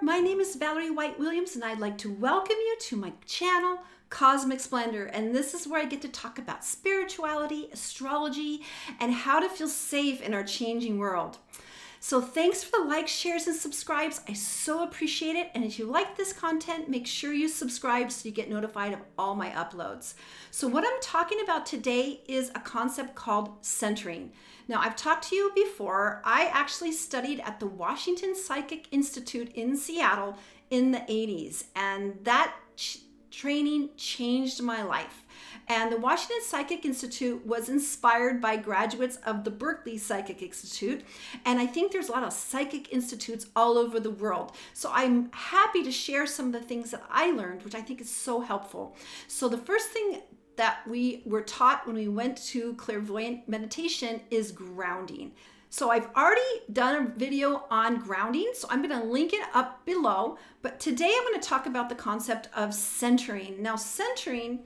my name is Valerie White-Williams and I'd like to welcome you to my channel, Cosmic Splendor, and this is where I get to talk about spirituality, astrology, and how to feel safe in our changing world. So thanks for the likes, shares, and subscribes. I so appreciate it. And if you like this content, make sure you subscribe so you get notified of all my uploads. So what I'm talking about today is a concept called centering. Now, I've talked to you before. I actually studied at the Washington Psychic Institute in Seattle in the 80s, and that training changed my life. And the Washington Psychic Institute was inspired by graduates of the Berkeley Psychic Institute. And I think there's a lot of psychic institutes all over the world. So I'm happy to share some of the things that I learned, which I think is so helpful. So the first thing that we were taught when we went to clairvoyant meditation is grounding. So I've already done a video on grounding, so I'm going to link it up below. But today I'm going to talk about the concept of centering. Now, centering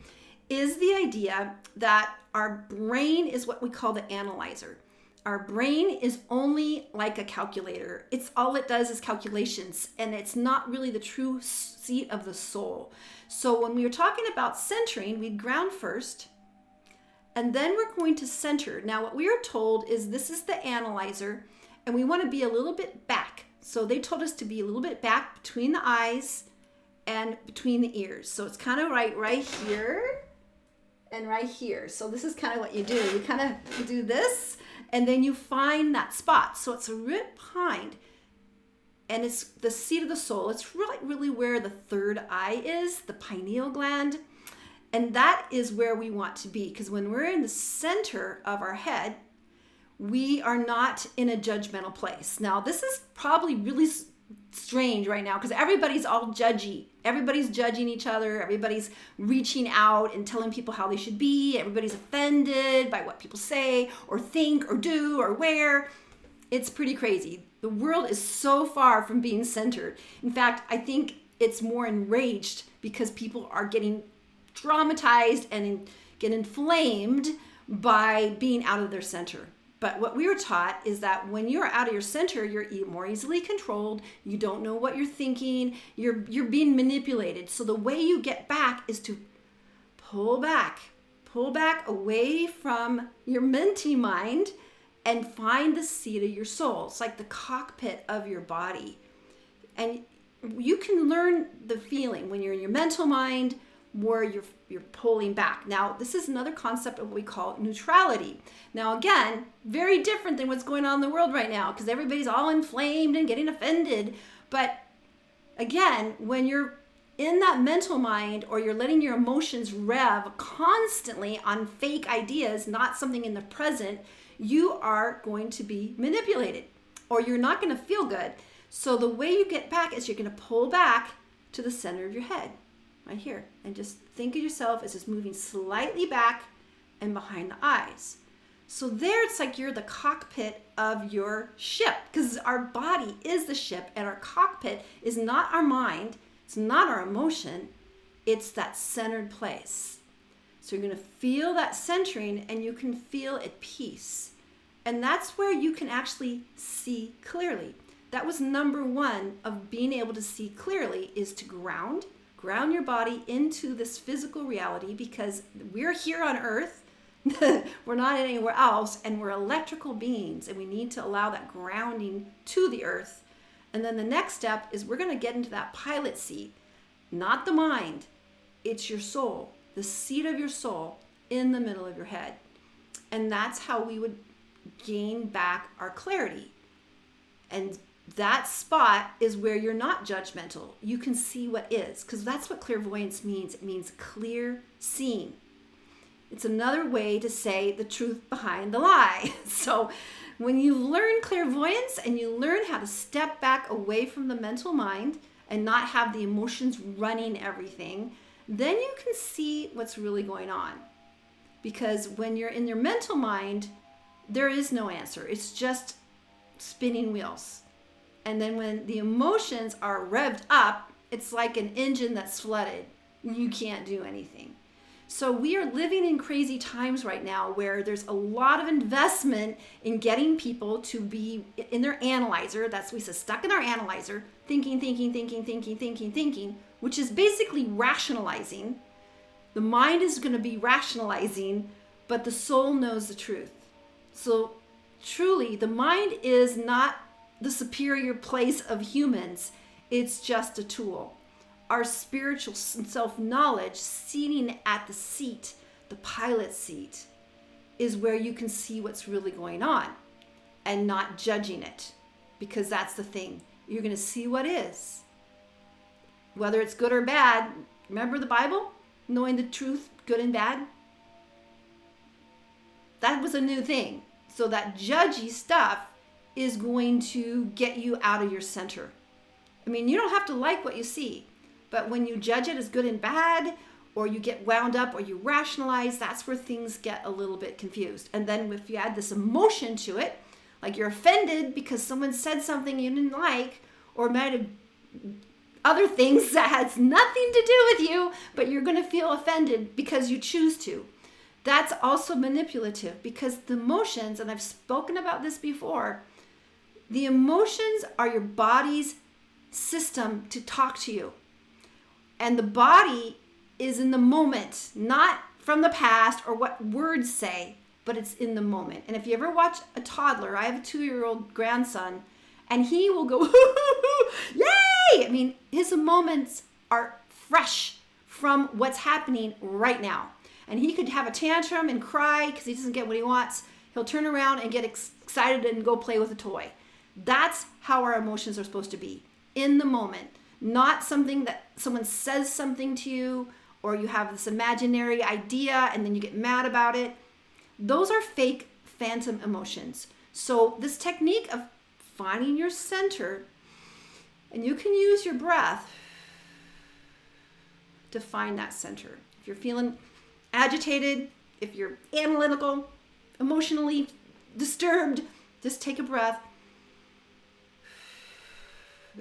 is the idea that our brain is what we call the analyzer. Our brain is only like a calculator. It's all it does is calculations, and it's not really the true seat of the soul. So when we were talking about centering, we ground first, and then we're going to center. Now, what we are told is this is the analyzer, and we want to be a little bit back. So they told us to be a little bit back between the eyes and between the ears. So it's kind of right here and right here. So this is kind of what you do. You do this, and then you find that spot. So it's right behind, and it's the seat of the soul. It's really where the third eye is, the pineal gland. And that is where we want to be, because when we're in the center of our head, we are not in a judgmental place. Now, this is probably really strange right now because everybody's all judgy. Everybody's judging each other. Everybody's reaching out and telling people how they should be. Everybody's offended by what people say or think or do or wear. It's pretty crazy. The world is so far from being centered. In fact, I think it's more enraged because people are getting traumatized and get inflamed by being out of their center. But what we were taught is that when you're out of your center, you're more easily controlled. You don't know what you're thinking. You're being manipulated. So the way you get back is to pull back away from your mentee mind and find the seat of your soul. It's like the cockpit of your body. And you can learn the feeling when you're in your mental mind where you're pulling back. Now, this is another concept of what we call neutrality. Now, again, very different than what's going on in the world right now because everybody's all inflamed and getting offended. But again, when you're in that mental mind or you're letting your emotions rev constantly on fake ideas, not something in the present, you are going to be manipulated or you're not going to feel good. So the way you get back is you're going to pull back to the center of your head. Right here, and just think of yourself as just moving slightly back and behind the eyes. So there it's like you're the cockpit of your ship because our body is the ship and our cockpit is not our mind, it's not our emotion, it's that centered place. So you're going to feel that centering and you can feel at peace. And that's where you can actually see clearly. That was number one of being able to see clearly is to ground your body into this physical reality because we're here on Earth. We're not anywhere else, and we're electrical beings, and we need to allow that grounding to the Earth. And then the next step is we're going to get into that pilot seat, not the mind. It's your soul, the seat of your soul in the middle of your head. And that's how we would gain back our clarity. And that spot is where you're not judgmental. You can see what is, because that's what clairvoyance means. It means clear seeing. It's another way to say the truth behind the lie. So when you learn clairvoyance and you learn how to step back away from the mental mind and not have the emotions running everything, then you can see what's really going on. Because when you're in your mental mind, there is no answer. It's just spinning wheels. And then when the emotions are revved up, it's like an engine that's flooded. You can't do anything. So we are living in crazy times right now where there's a lot of investment in getting people to be in their analyzer. That's we said stuck in our analyzer, thinking, which is basically rationalizing. The mind is going to be rationalizing, but the soul knows the truth. So truly, the mind is not the superior place of humans. It's just a tool. Our spiritual self-knowledge, seating at the seat, the pilot seat, is where you can see what's really going on and not judging it, because that's the thing. You're going to see what is. Whether it's good or bad, remember the Bible? Knowing the truth, good and bad? That was a new thing. So that judgy stuff is going to get you out of your center. I mean, you don't have to like what you see. But when you judge it as good and bad, or you get wound up, or you rationalize, that's where things get a little bit confused. And then if you add this emotion to it, like you're offended because someone said something you didn't like, or might have other things that has nothing to do with you, but you're going to feel offended because you choose to. That's also manipulative, because the emotions, and I've spoken about this before, the emotions are your body's system to talk to you. And the body is in the moment, not from the past or what words say, but it's in the moment. And if you ever watch a toddler, I have a 2-year-old grandson, and he will go, yay! I mean, his moments are fresh from what's happening right now. And he could have a tantrum and cry because he doesn't get what he wants. He'll turn around and get excited and go play with a toy. That's how our emotions are supposed to be, in the moment. Not something that someone says something to you, or you have this imaginary idea and then you get mad about it. Those are fake phantom emotions. So this technique of finding your center, and you can use your breath to find that center. If you're feeling agitated, if you're analytical, emotionally disturbed, just take a breath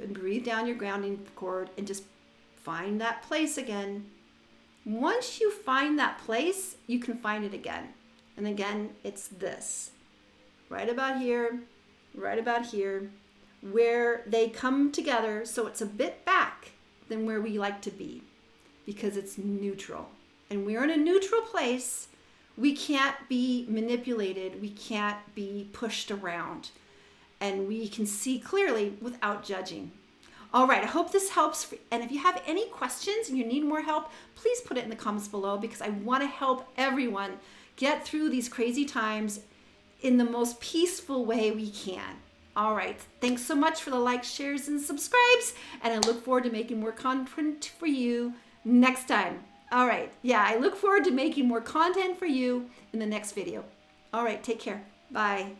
and breathe down your grounding cord and just find that place again. Once you find that place, you can find it again. And again, it's this. Right about here, where they come together, so it's a bit back than where we like to be, because it's neutral. And we're in a neutral place. We can't be manipulated. We can't be pushed around. And we can see clearly without judging. All right, I hope this helps. And if you have any questions and you need more help, please put it in the comments below, because I want to help everyone get through these crazy times in the most peaceful way we can. All right, thanks so much for the likes, shares, and subscribes. And I look forward to making more content for you next time. All right, yeah, I look forward to making more content for you in the next video. All right, take care. Bye.